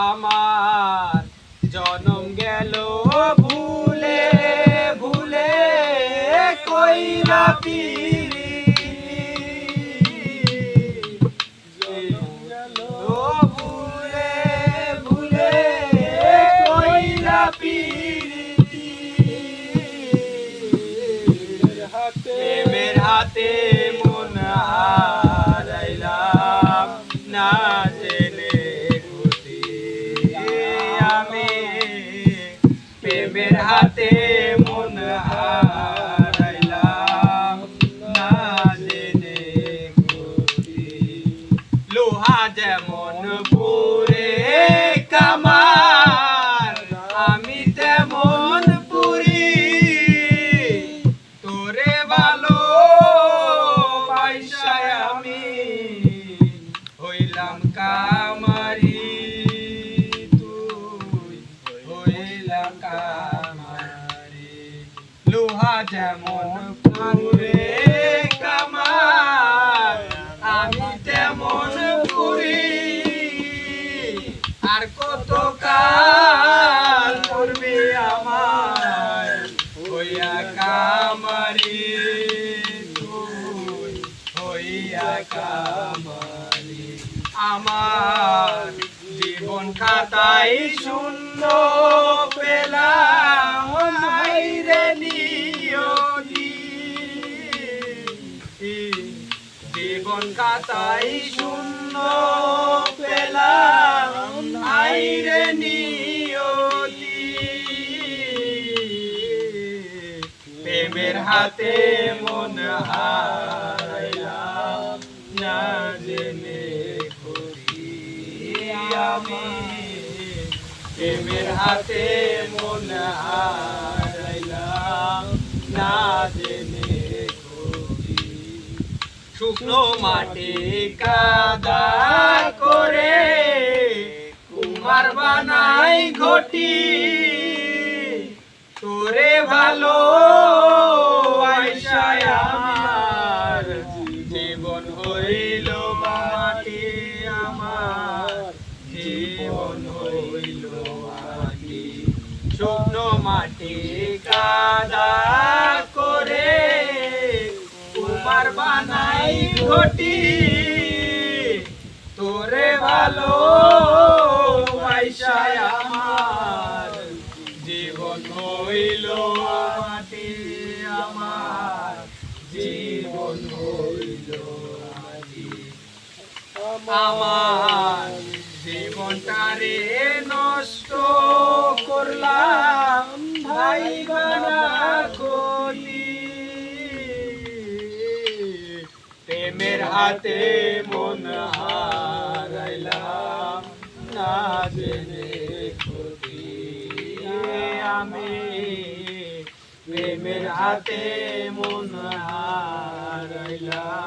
আমার জনম গেল ভুলে ভুলে কইরা জনম গেল ভুলে ভুলে কইরা প্রেমের হাতে মন হারাইলাম না জেনে খুশি আমি প্রেমের হাতে মন হারাইলাম না জেনে খুশি লোহা যেমন পুরে কামার আমি তেমন পুরি তোরে ভালো পয়সায় আমি হইলাম কামারি তুই হইলাম কামারি লোহা যেমন পুরে কামার আমি তেমন পুরি আর কত কাল করবি আমার হইয়া কামারি তুই হইয়া কামারি আমার জীবন খাতায় শূন্য পেলাম হাইরে নিয়তি জীবন খাতায় শূন্য পেলাম হাইরে নিয়তি প্রেমের হাতে মন হারাইলাম না জেনে খুশি আমি প্রেমের হাতে মন হারাইলাম না জেনে খুশি শুকনো মাটি কাদা করে কুমার বানাই ঘটি তোরে ভালো আইসায় আমার জীবন হইল মাটি আমার জীবন হইল মাটি শুকনো মাটি কাদা করে কুমার বানাই ঘটি তোরে ভালো আইসায় আমার জীবন হইল মাটি আমার জীবন হইল মাটি আমার জীবনটারে নষ্ট করলাম ভাই বানা করি প্রেমের হাতে মন হারাইলাম না জেনে খুশি আমি প্রেমের হাতে মন হারাইলাম।